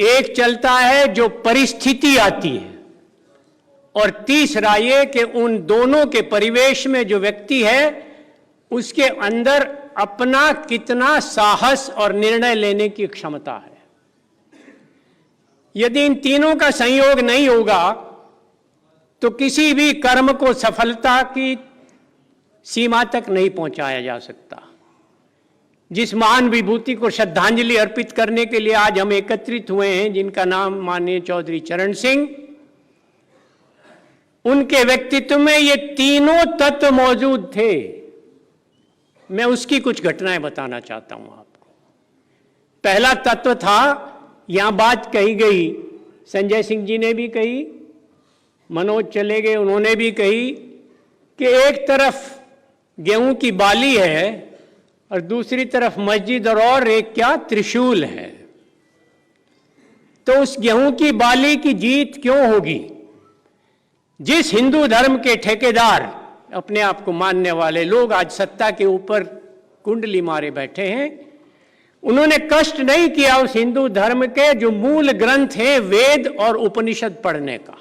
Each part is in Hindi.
एक चलता है जो परिस्थिति आती है, और तीसरा ये कि उन दोनों के परिवेश में जो व्यक्ति है उसके अंदर अपना कितना साहस और निर्णय लेने की क्षमता है। यदि इन तीनों का संयोग नहीं होगा तो किसी भी कर्म को सफलता की सीमा तक नहीं पहुंचाया जा सकता। जिस महान विभूति को श्रद्धांजलि अर्पित करने के लिए आज हम एकत्रित हुए हैं, जिनका नाम माननीय चौधरी चरण सिंह, उनके व्यक्तित्व में ये तीनों तत्व मौजूद थे। मैं उसकी कुछ घटनाएं बताना चाहता हूं आपको। पहला तत्व था, यहां बात कही गई, संजय सिंह जी ने भी कही, मनोज चले गए उन्होंने भी कही, कि एक तरफ गेहूं की बाली है और दूसरी तरफ मस्जिद और एक क्या त्रिशूल है। तो उस गेहूं की बाली की जीत क्यों होगी? जिस हिंदू धर्म के ठेकेदार, अपने आप को मानने वाले लोग आज सत्ता के ऊपर कुंडली मारे बैठे हैं, उन्होंने कष्ट नहीं किया उस हिंदू धर्म के जो मूल ग्रंथ हैं वेद और उपनिषद पढ़ने का।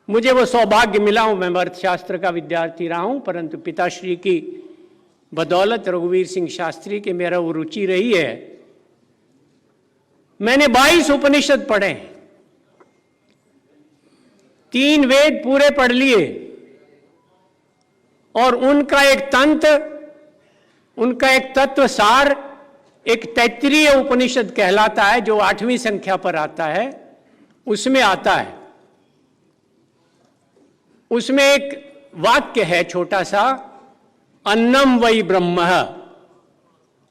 मुझे वो सौभाग्य मिला हूं, मैं अर्थशास्त्र का विद्यार्थी रहा हूं, परंतु पिताश्री की बदौलत, रघुवीर सिंह शास्त्री के, मेरा वो रुचि रही है। मैंने 22 उपनिषद पढ़े, 3 वेद पूरे पढ़ लिए, और उनका एक तंत्र, उनका एक तत्व सार एक तैत्तिरीय उपनिषद कहलाता है, जो 8वीं संख्या पर आता है। उसमें आता है, उसमें एक वाक्य है छोटा सा, अन्नम वै ब्रह्म,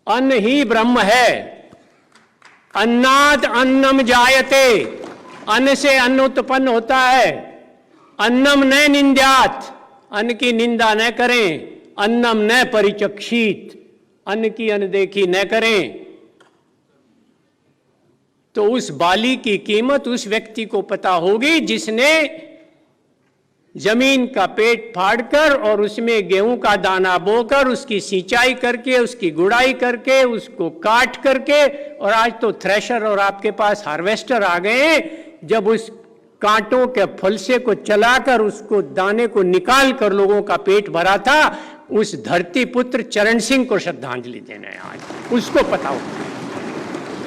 अन्न ही ब्रह्म है। अन्नाद अन्नम जायते, अन्न से अन्न उत्पन्न होता है। अन्नम न निंद्यात, अन्न की निंदा न करें। अन्नम न परिचक्षित, अन्न की अनदेखी न करें। तो उस बाली की कीमत उस व्यक्ति को पता होगी जिसने जमीन का पेट फाड़कर और उसमें गेहूं का दाना बोकर, उसकी सिंचाई करके, उसकी गुड़ाई करके, उसको काट करके, और आज तो थ्रेशर और आपके पास हार्वेस्टर आ गए हैं, जब उस कांटों के फलसे को चलाकर उसको दाने को निकाल कर लोगों का पेट भरा था, उस धरती पुत्र चरण सिंह को श्रद्धांजलि देना है आज। उसको पता हो।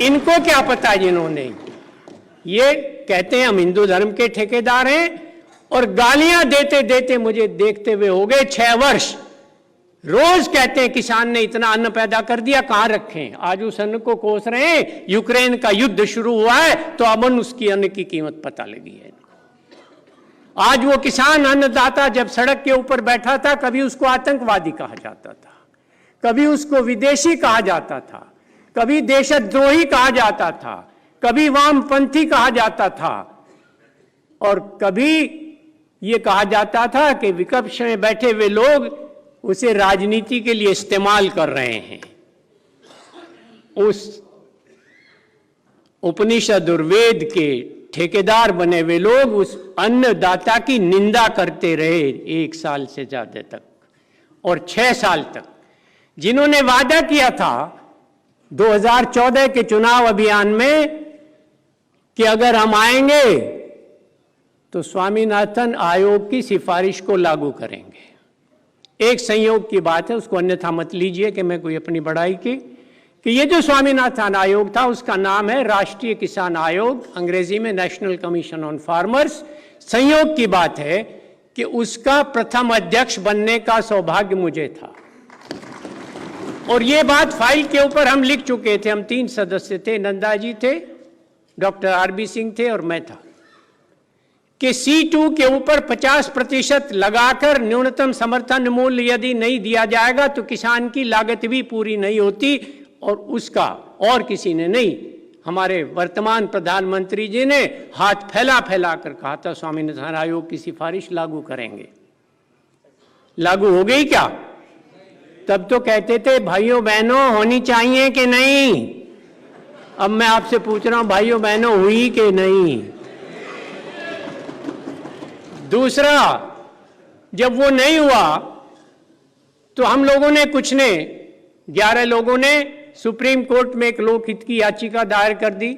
इनको क्या पता जिन्होंने ये कहते हैं हम हिंदू धर्म के ठेकेदार हैं, और गालियां देते देते मुझे देखते हुए हो गए 6 वर्ष। रोज कहते हैं किसान ने इतना अन्न पैदा कर दिया, कहां रखें? आज उस अन्न को कोस रहे हैं। यूक्रेन का युद्ध शुरू हुआ है तो अमन उसकी अन्न की कीमत पता लगी है। आज वो किसान अन्नदाता जब सड़क के ऊपर बैठा था, कभी उसको आतंकवादी कहा जाता था, कभी उसको विदेशी कहा जाता था, कभी देशद्रोही कहा जाता था, कभी वामपंथी कहा जाता था, और कभी ये कहा जाता था कि विपक्ष में बैठे हुए लोग उसे राजनीति के लिए इस्तेमाल कर रहे हैं। उस उपनिषद और वेद के ठेकेदार बने हुए लोग उस अन्नदाता की निंदा करते रहे 1 साल से ज्यादा तक, और 6 साल तक। जिन्होंने वादा किया था 2014 के चुनाव अभियान में कि अगर हम आएंगे तो स्वामीनाथन आयोग की सिफारिश को लागू करेंगे। एक संयोग की बात है, उसको अन्यथा मत लीजिए कि मैं कोई अपनी बड़ाई की, कि ये जो स्वामीनाथन आयोग था उसका नाम है राष्ट्रीय किसान आयोग, अंग्रेजी में नेशनल कमीशन ऑन फार्मर्स। संयोग की बात है कि उसका प्रथम अध्यक्ष बनने का सौभाग्य मुझे था, और ये बात फाइल के ऊपर हम लिख चुके थे। हम 3 सदस्य थे, नंदा जी थे, डॉक्टर RB सिंह थे और मैं था, कि C2 के ऊपर 50% लगाकर न्यूनतम समर्थन मूल्य यदि नहीं दिया जाएगा तो किसान की लागत भी पूरी नहीं होती। और उसका और किसी ने नहीं, हमारे वर्तमान प्रधानमंत्री जी ने हाथ फैला फैला कर कहा था स्वामीनाथन आयोग की सिफारिश लागू करेंगे। लागू हो गई क्या? तब तो कहते थे भाइयों बहनों होनी चाहिए कि नहीं। अब मैं आपसे पूछ रहा हूं भाइयों बहनों हुई कि नहीं? दूसरा, जब वो नहीं हुआ तो हम लोगों ने, कुछ ने, 11 लोगों ने सुप्रीम कोर्ट में एक लोकहित की याचिका दायर कर दी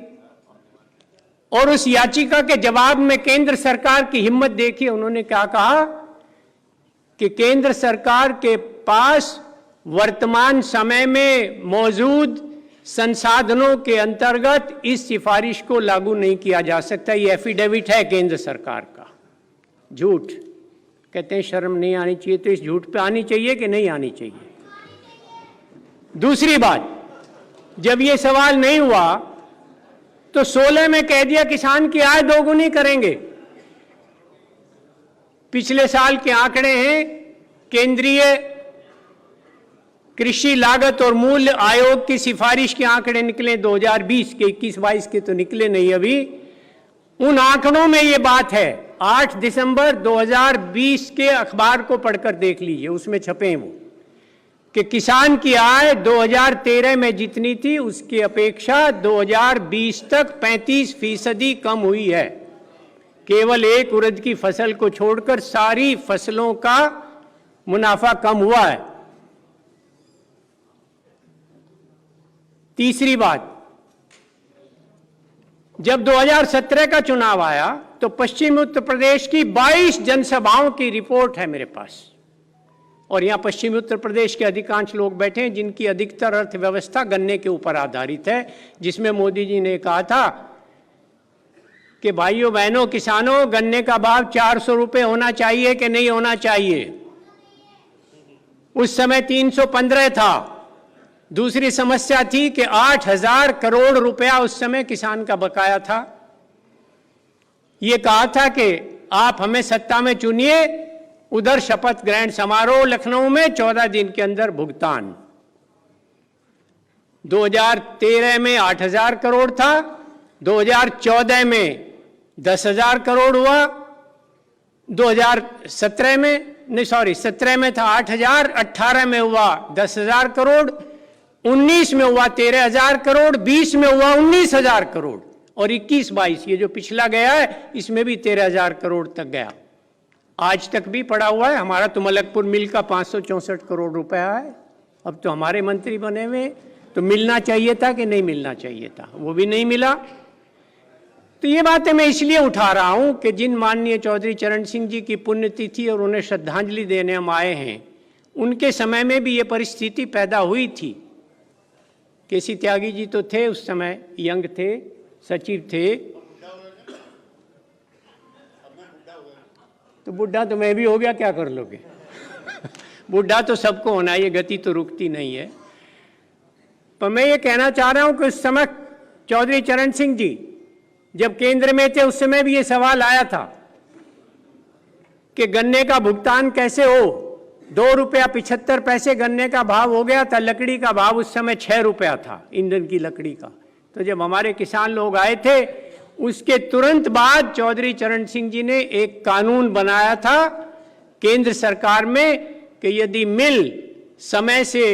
और उस याचिका के जवाब में केंद्र सरकार की हिम्मत देखिए, उन्होंने क्या कहा कि केंद्र सरकार के पास वर्तमान समय में मौजूद संसाधनों के अंतर्गत इस सिफारिश को लागू नहीं किया जा सकता। ये एफिडेविट है केंद्र सरकार का। झूठ कहते हैं, शर्म नहीं आनी चाहिए, तो इस झूठ पे आनी चाहिए कि नहीं आनी चाहिए। दूसरी बात, जब ये सवाल नहीं हुआ तो 16 में कह दिया किसान की आय दोगुनी करेंगे। पिछले साल के आंकड़े हैं, केंद्रीय कृषि लागत और मूल्य आयोग की सिफारिश के आंकड़े निकले 2020 के, 21-22 के तो निकले नहीं अभी। उन आंकड़ों में ये बात है, 8 दिसंबर 2020 के अखबार को पढ़कर देख लीजिए, उसमें छपे हैं वो, कि किसान की आय 2013 में जितनी थी उसकी अपेक्षा 2020 तक 35% कम हुई है। केवल एक उड़द की फसल को छोड़कर सारी फसलों का मुनाफा कम हुआ है। तीसरी बात, जब 2017 का चुनाव आया तो पश्चिमी उत्तर प्रदेश की 22 जनसभाओं की रिपोर्ट है मेरे पास, और यहां पश्चिमी उत्तर प्रदेश के अधिकांश लोग बैठे हैं जिनकी अधिकतर अर्थव्यवस्था गन्ने के ऊपर आधारित है, जिसमें मोदी जी ने कहा था कि भाइयों बहनों किसानों, गन्ने का भाव 400 रुपये होना चाहिए कि नहीं होना चाहिए। उस समय 315 था। दूसरी समस्या थी कि 8,000 करोड़ रुपया उस समय किसान का बकाया था। ये कहा था कि आप हमें सत्ता में चुनिए, उधर शपथ ग्रहण समारोह लखनऊ में 14 दिन के अंदर भुगतान। 2013 में 8,000 करोड़ था, 2014 में 10,000 करोड़ हुआ, 2017 में नहीं 17 में था 8,000, 18 में हुआ 10,000 करोड़, 19 में हुआ 13,000 करोड़, 20 में हुआ 19,000 करोड़, और 21-22 ये जो पिछला गया है इसमें भी 13,000 करोड़ तक गया। आज तक भी पड़ा हुआ है। हमारा तो मलकपुर मिल का 564 करोड़ रुपया है। अब तो हमारे मंत्री बने हुए, तो मिलना चाहिए था कि नहीं मिलना चाहिए था, वो भी नहीं मिला। तो ये बातें मैं इसलिए उठा रहा हूं कि जिन माननीय चौधरी चरण सिंह जी की पुण्यतिथि और उन्हें श्रद्धांजलि देने हम आए हैं, उनके समय में भी ये परिस्थिति पैदा हुई थी। केसी त्यागी जी तो थे उस समय, यंग थे, सचिव थे। तो बुढ़ा तो मैं भी हो गया, क्या कर लोगे बुढ़ा तो सबको होना, ये गति तो रुकती नहीं है। पर मैं ये कहना चाह रहा हूं कि उस समय चौधरी चरण सिंह जी जब केंद्र में थे, उस समय भी ये सवाल आया था कि गन्ने का भुगतान कैसे हो। 2 रुपया 75 पैसे गन्ने का भाव हो गया था। लकड़ी का भाव उस समय 6 रुपया था, ईंधन की लकड़ी का। तो जब हमारे किसान लोग आए थे, उसके तुरंत बाद चौधरी चरण सिंह जी ने एक कानून बनाया था केंद्र सरकार में कि यदि मिल समय से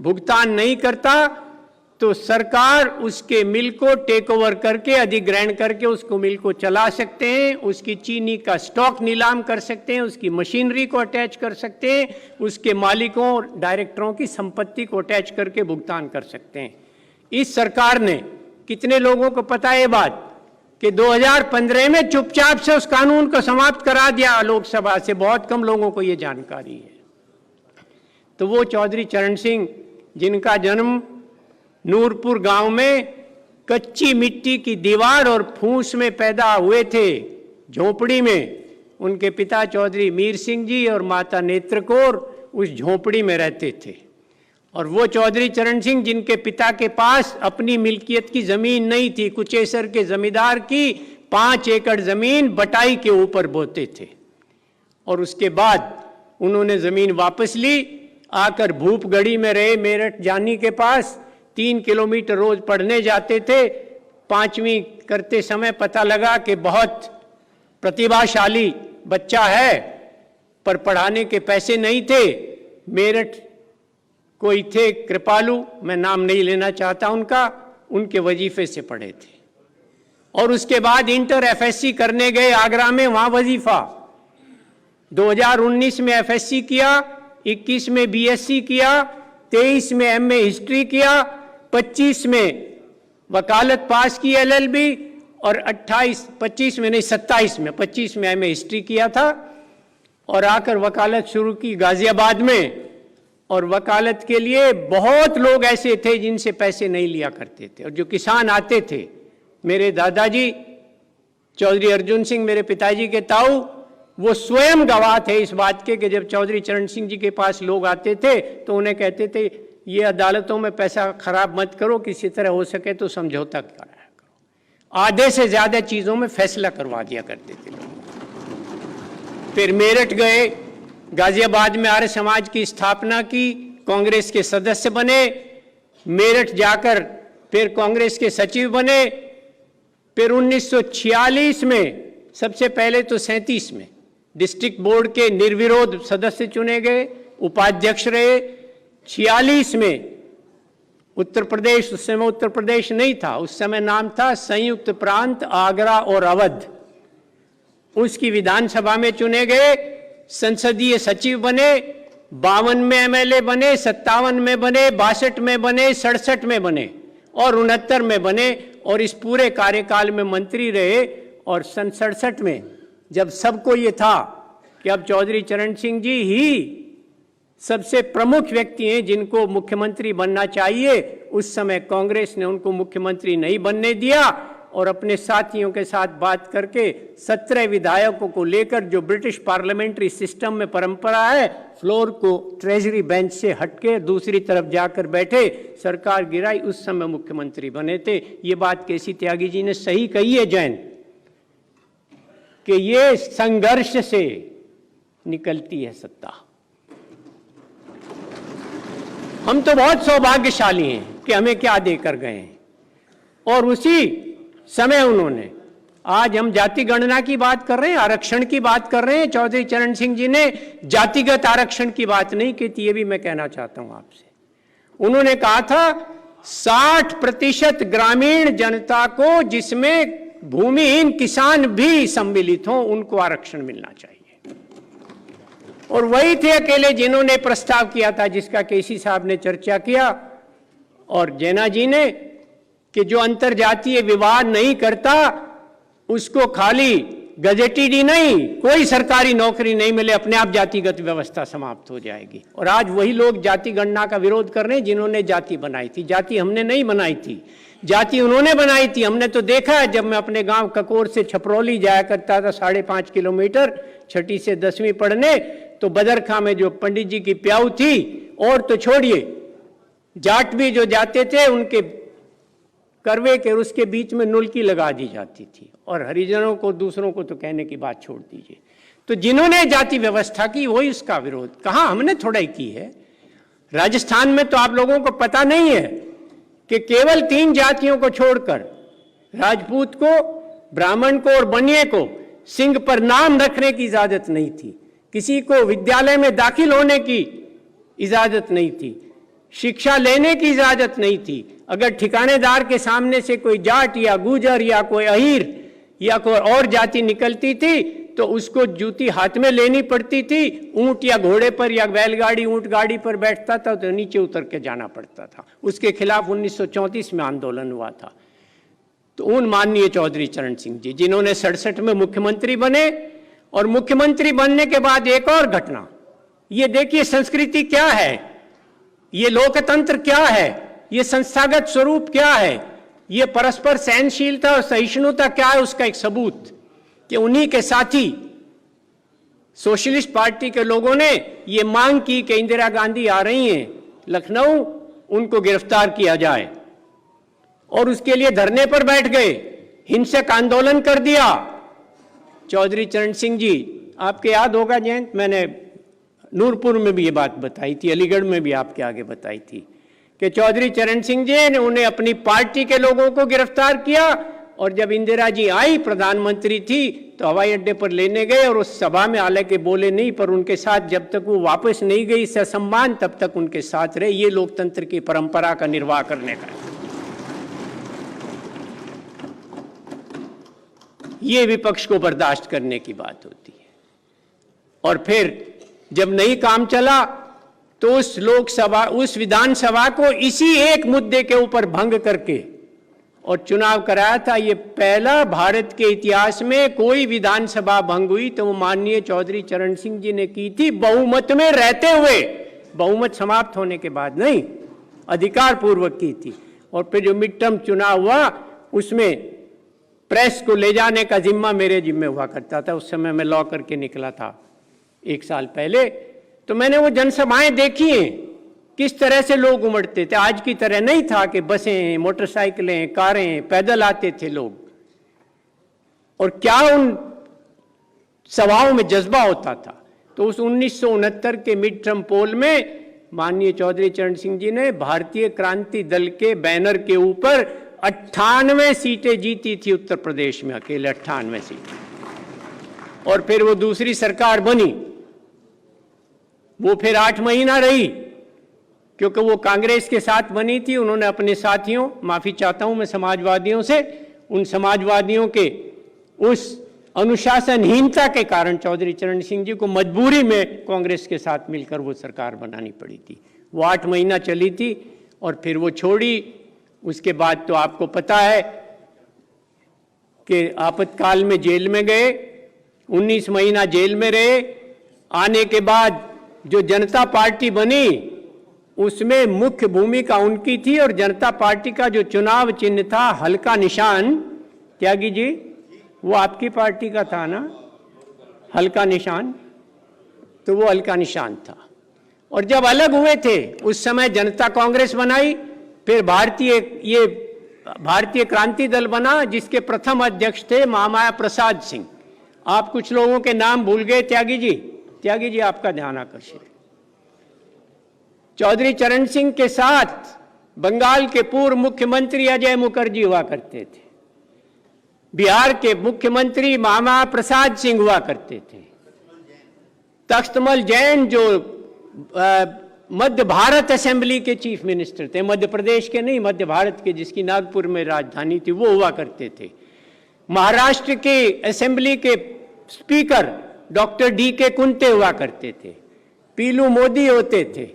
भुगतान नहीं करता तो सरकार उसके मिल को टेक ओवर करके, अधिग्रहण करके उसको मिल को चला सकते हैं, उसकी चीनी का स्टॉक नीलाम कर सकते हैं, उसकी मशीनरी को अटैच कर सकते हैं, उसके मालिकों और डायरेक्टरों की संपत्ति को अटैच करके भुगतान कर सकते हैं। इस सरकार ने, कितने लोगों को पता है ये बात, कि 2015 में चुपचाप से उस कानून को समाप्त करा दिया लोकसभा से। बहुत कम लोगों को ये जानकारी है। तो वो चौधरी चरण सिंह जिनका जन्म नूरपुर गांव में कच्ची मिट्टी की दीवार और फूस में पैदा हुए थे, झोपड़ी में, उनके पिता चौधरी मीर सिंह जी और माता नेत्र कौर उस झोपड़ी में रहते थे। और वो चौधरी चरण सिंह जिनके पिता के पास अपनी मिल्कियत की जमीन नहीं थी, कुचेसर के जमींदार की 5 एकड़ जमीन बटाई के ऊपर बोते थे। और उसके बाद उन्होंने जमीन वापस ली, आकर भूपगढ़ी में रहे, मेरठ जानी के पास 3 किलोमीटर रोज पढ़ने जाते थे। 5वीं करते समय पता लगा कि बहुत प्रतिभाशाली बच्चा है, पर पढ़ाने के पैसे नहीं थे। मेरठ कोई थे कृपालू, मैं नाम नहीं लेना चाहता उनका, उनके वजीफे से पढ़े थे। और उसके बाद इंटर एफएससी करने गए आगरा में, वहां वजीफा। 2019 में एफएससी किया, 21 में बीएससी किया, 23 में एमए हिस्ट्री किया, 25 में वकालत पास की एलएलबी, और 25 में नहीं 25 में मैं हिस्ट्री किया था और आकर वकालत शुरू की गाजियाबाद में। और वकालत के लिए बहुत लोग ऐसे थे जिनसे पैसे नहीं लिया करते थे, और जो किसान आते थे, मेरे दादाजी चौधरी अर्जुन सिंह, मेरे पिताजी के ताऊ, वो स्वयं गवाह थे इस बात के कि जब चौधरी चरण सिंह जी के पास लोग आते थे तो उन्हें कहते थे ये अदालतों में पैसा खराब मत करो, किसी तरह हो सके तो समझौता कराया करो। आधे से ज्यादा चीजों में फैसला करवा दिया करते थे। फिर मेरठ गए, गाजियाबाद में आर्य समाज की स्थापना की, कांग्रेस के सदस्य बने, मेरठ जाकर फिर कांग्रेस के सचिव बने। फिर 1946 में, सबसे पहले तो 37 में डिस्ट्रिक्ट बोर्ड के निर्विरोध सदस्य चुने गए, उपाध्यक्ष रहे। 46 में उत्तर प्रदेश, उस समय उत्तर प्रदेश नहीं था, उस समय नाम था संयुक्त प्रांत आगरा और अवध, उसकी विधानसभा में चुने गए, संसदीय सचिव बने। 52 में एमएलए बने, 57 में बने, 62 में बने, 67 में बने और 69 में बने, और इस पूरे कार्यकाल में मंत्री रहे। और सन 67 में जब सबको ये था कि अब चौधरी चरण सिंह जी ही सबसे प्रमुख व्यक्ति हैं जिनको मुख्यमंत्री बनना चाहिए, उस समय कांग्रेस ने उनको मुख्यमंत्री नहीं बनने दिया और अपने साथियों के साथ बात करके 17 विधायकों को लेकर, जो ब्रिटिश पार्लियामेंट्री सिस्टम में परंपरा है, फ्लोर को ट्रेजरी बेंच से हटके दूसरी तरफ जाकर बैठे, सरकार गिराई, उस समय मुख्यमंत्री बने थे। ये बात केसी त्यागी जी ने सही कही है जैन, कि ये संघर्ष से निकलती है सत्ता। हम तो बहुत सौभाग्यशाली हैं कि हमें क्या देकर गए हैं, और उसी समय उन्होंने, आज हम जाति गणना की बात कर रहे हैं, आरक्षण की बात कर रहे हैं, चौधरी चरण सिंह जी ने जातिगत आरक्षण की बात नहीं की थी, ये भी मैं कहना चाहता हूं आपसे। उन्होंने कहा था 60% ग्रामीण जनता को, जिसमें भूमिहीन किसान भी सम्मिलित हों, उनको आरक्षण मिलना चाहिए। और वही थे अकेले जिन्होंने प्रस्ताव किया था, जिसका केसी साहब ने चर्चा किया और जैना जी ने, कि जो अंतरजातीय विवाह नहीं करता उसको खाली गजेटेड ही नहीं, कोई सरकारी नौकरी नहीं मिले, अपने आप जातिगत व्यवस्था समाप्त हो जाएगी। और आज वही लोग जाति गणना का विरोध कर रहे हैं जिन्होंने जाति बनाई थी। जाति हमने नहीं बनाई थी, जाति उन्होंने बनाई थी। हमने तो देखा है, जब मैं अपने गांव ककोर से छपरौली जाया करता था 5.5 किलोमीटर 6ठी से 10वीं पढ़ने, तो बदरखा में जो पंडित जी की प्याऊ थी, और तो छोड़िए, जाट भी जो जाते थे उनके करवे के उसके बीच में नुलकी लगा दी जाती थी, और हरिजनों को, दूसरों को तो कहने की बात छोड़ दीजिए। तो जिन्होंने जाति व्यवस्था की वही उसका विरोध। कहाँ हमने थोड़ा ही की है। राजस्थान में तो आप लोगों को पता नहीं है कि केवल 3 जातियों को छोड़कर, राजपूत को, ब्राह्मण को और बनिए को, सिंह पर नाम रखने की इजाजत नहीं थी, किसी को विद्यालय में दाखिल होने की इजाजत नहीं थी, शिक्षा लेने की इजाजत नहीं थी। अगर ठिकानेदार के सामने से कोई जाट या गुजर या कोई अहीर या कोई और जाति निकलती थी तो उसको जूती हाथ में लेनी पड़ती थी। ऊंट या घोड़े पर या बैलगाड़ी, ऊंट गाड़ी पर बैठता था तो नीचे उतर के जाना पड़ता था। उसके खिलाफ 1934 में आंदोलन हुआ था। तो उन माननीय चौधरी चरण सिंह जी, जिन्होंने 67 में मुख्यमंत्री बने, और मुख्यमंत्री बनने के बाद एक और घटना, ये देखिए संस्कृति क्या है, ये लोकतंत्र क्या है, ये संस्थागत स्वरूप क्या है, ये परस्पर सहनशीलता और सहिष्णुता क्या है, उसका एक सबूत कि उन्हीं के साथी सोशलिस्ट पार्टी के लोगों ने ये मांग की कि इंदिरा गांधी आ रही हैं लखनऊ, उनको गिरफ्तार किया जाए, और उसके लिए धरने पर बैठ गए, हिंसक आंदोलन कर दिया। चौधरी चरण सिंह जी, आपके याद होगा जयंत, मैंने नूरपुर में भी ये बात बताई थी, अलीगढ़ में भी आपके आगे बताई थी कि चौधरी चरण सिंह जी ने उन्हें अपनी पार्टी के लोगों को गिरफ्तार किया, और जब इंदिरा जी आई, प्रधानमंत्री थी, तो हवाई अड्डे पर लेने गए, और उस सभा में हालांकि बोले नहीं, पर उनके साथ जब तक वो वापस नहीं गई ससम्मान, तब तक उनके साथ रहे। ये लोकतंत्र की परंपरा का निर्वाह करने का, ये विपक्ष को बर्दाश्त करने की बात होती है। और फिर जब नहीं काम चला तो उस लोकसभा, उस विधानसभा को इसी एक मुद्दे के ऊपर भंग करके और चुनाव कराया था। ये पहला भारत के इतिहास में कोई विधानसभा भंग हुई तो वो माननीय चौधरी चरण सिंह जी ने की थी, बहुमत में रहते हुए, बहुमत समाप्त होने के बाद नहीं, अधिकार पूर्वक की थी। और फिर जो मिड टर्म चुनाव हुआ उसमें प्रेस को ले जाने का जिम्मा मेरे जिम्मे हुआ करता था। उस समय मैं लॉ करके निकला था 1 साल पहले, तो मैंने वो जनसभाएं देखी हैं, किस तरह से लोग उमड़ते थे। आज की तरह नहीं था कि बसें, मोटरसाइकिलें, कारें, पैदल आते थे लोग, और क्या उन सभाओं में जज्बा होता था। तो उस 1969 के मिड टर्म पोल में माननीय चौधरी चरण सिंह जी ने भारतीय क्रांति दल के बैनर के ऊपर 98 सीटें जीती थी उत्तर प्रदेश में, अकेले 98 सीटें। और फिर वो दूसरी सरकार बनी, वो फिर 8 महीना रही, क्योंकि वो कांग्रेस के साथ बनी थी। उन्होंने अपने साथियों, माफी चाहता हूं मैं समाजवादियों से, उन समाजवादियों के उस अनुशासनहीनता के कारण चौधरी चरण सिंह जी को मजबूरी में कांग्रेस के साथ मिलकर वो सरकार बनानी पड़ी थी। वो 8 महीना चली थी और फिर वो छोड़ी। उसके बाद तो आपको पता है कि आपातकाल में जेल में गए, 19 महीना जेल में रहे। आने के बाद जो जनता पार्टी बनी उसमें मुख्य भूमिका उनकी थी, और जनता पार्टी का जो चुनाव चिन्ह था हल्का निशान, त्यागी जी वो आपकी पार्टी का था ना, हल्का निशान, तो वो हल्का निशान था। और जब अलग हुए थे उस समय जनता कांग्रेस बनाई, फिर भारतीय क्रांति दल बना, जिसके प्रथम अध्यक्ष थे महामाया प्रसाद सिंह। आप कुछ लोगों के नाम भूल गए, त्यागी जी आपका ध्यान आकर्षित। चौधरी चरण सिंह के साथ बंगाल के पूर्व मुख्यमंत्री अजय मुखर्जी हुआ करते थे, बिहार के मुख्यमंत्री महामाया प्रसाद सिंह हुआ करते थे, तख्तमल जैन जो मध्य भारत असेंबली के चीफ मिनिस्टर थे, मध्य प्रदेश के नहीं, मध्य भारत के, जिसकी नागपुर में राजधानी थी, वो हुआ करते थे। महाराष्ट्र के असेंबली के स्पीकर डॉक्टर DK कुंते हुआ करते थे, पीलू मोदी होते थे,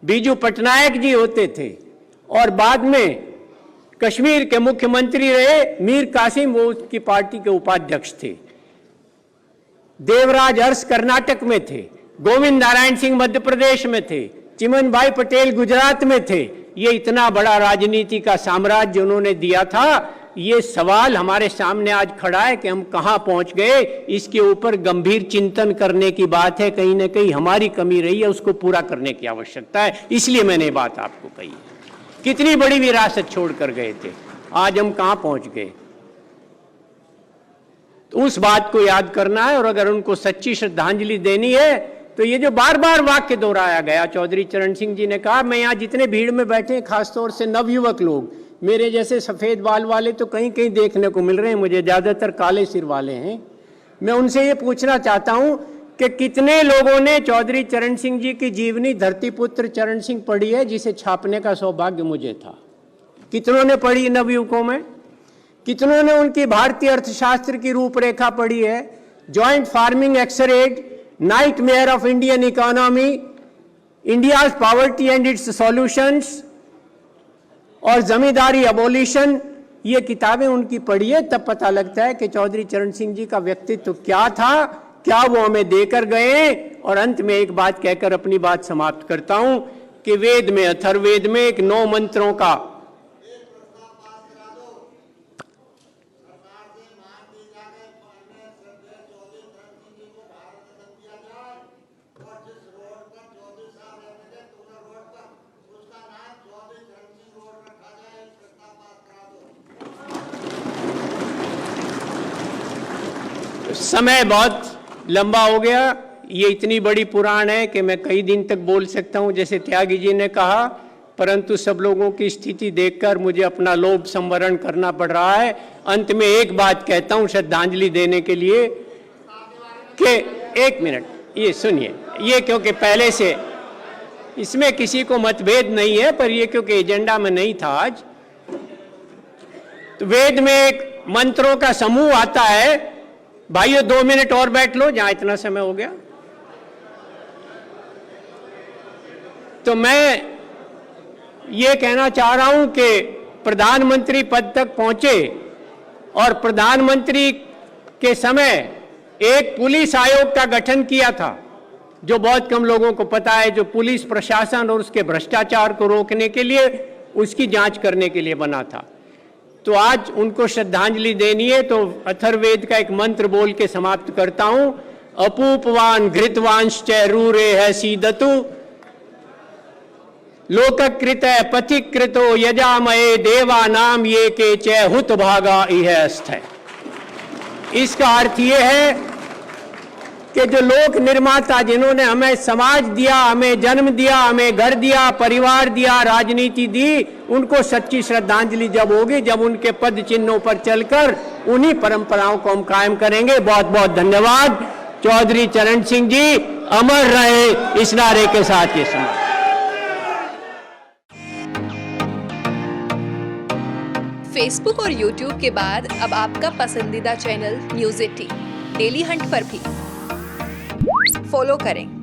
बीजू पटनायक जी होते थे, और बाद में कश्मीर के मुख्यमंत्री रहे मीर कासिम, वो उसकी पार्टी के उपाध्यक्ष थे। देवराज अरस कर्नाटक में थे, गोविंद नारायण सिंह मध्य प्रदेश में थे, चिमन भाई पटेल गुजरात में थे। ये इतना बड़ा राजनीति का साम्राज्य उन्होंने दिया था। ये सवाल हमारे सामने आज खड़ा है कि हम कहां पहुंच गए। इसके ऊपर गंभीर चिंतन करने की बात है। कहीं ना कहीं हमारी कमी रही है, उसको पूरा करने की आवश्यकता है। इसलिए मैंने ये बात आपको कही। कितनी बड़ी विरासत छोड़ कर गए थे, आज हम कहां पहुंच गए, तो उस बात को याद करना है। और अगर उनको सच्ची श्रद्धांजलि देनी है तो ये जो बार बार वाक्य दोहराया गया, चौधरी चरण सिंह जी ने कहा, मैं यहाँ जितने भीड़ में बैठे हैं, खासतौर से नवयुवक लोग, मेरे जैसे सफेद बाल वाले तो कहीं कहीं देखने को मिल रहे हैं, मुझे ज्यादातर काले सिर वाले हैं। मैं उनसे ये पूछना चाहता हूं कि कितने लोगों ने चौधरी चरण सिंह जी की जीवनी धरतीपुत्र चरण सिंह पढ़ी है, जिसे छापने का सौभाग्य मुझे था? कितनों ने पढ़ी नवयुवकों में? कितनों ने उनकी भारतीय अर्थशास्त्र की रूपरेखा पढ़ी है? Joint farming exact, nightmare of Indian economy, India's poverty and it's solutions, और जमींदारी अबोलिशन, ये किताबें उनकी पढ़ी है। तब पता लगता है कि चौधरी चरण सिंह जी का व्यक्तित्व क्या था, क्या वो हमें देकर गए। और अंत में एक बात कहकर अपनी बात समाप्त करता हूं कि वेद में, अथर्ववेद में एक 9 मंत्रों का समय बहुत लंबा हो गया। ये इतनी बड़ी पुराण है कि मैं कई दिन तक बोल सकता हूं, जैसे त्यागी जी ने कहा, परंतु सब लोगों की स्थिति देखकर मुझे अपना लोभ संवरण करना पड़ रहा है। अंत में एक बात कहता हूं श्रद्धांजलि देने के लिए कि 1 मिनट ये सुनिए, ये क्योंकि पहले से इसमें किसी को मतभेद नहीं है, पर ये क्योंकि एजेंडा में नहीं था आज। तो वेद में एक मंत्रों का समूह आता है। भाइयों 2 मिनट और बैठ लो, जहां इतना समय हो गया। तो मैं ये कहना चाह रहा हूं कि प्रधानमंत्री पद तक पहुंचे और प्रधानमंत्री के समय एक पुलिस आयोग का गठन किया था, जो बहुत कम लोगों को पता है, जो पुलिस प्रशासन और उसके भ्रष्टाचार को रोकने के लिए, उसकी जांच करने के लिए बना था। तो आज उनको श्रद्धांजलि देनी है, तो अथर्ववेद का एक मंत्र बोल के समाप्त करता हूं। अपूपवान घृतवांश्च रूरे है सीदतु लोककृत पथिकृतो यजामये देवानाम ये के च हुत भागा इह अस्थ। इसका अर्थ ये है कि जो लोक निर्माता, जिन्होंने हमें समाज दिया, हमें जन्म दिया, हमें घर दिया, परिवार दिया, राजनीति दी, उनको सच्ची श्रद्धांजलि जब होगी जब उनके पद चिन्हों पर चलकर उन्हीं परंपराओं को हम कायम करेंगे। बहुत बहुत धन्यवाद। चौधरी चरण सिंह जी अमर रहे, इस नारे के साथ ये समाज। फेसबुक और यूट्यूब के बाद अब आपका पसंदीदा चैनल न्यूज़ 18 डेली हंट पर भी फॉलो करें।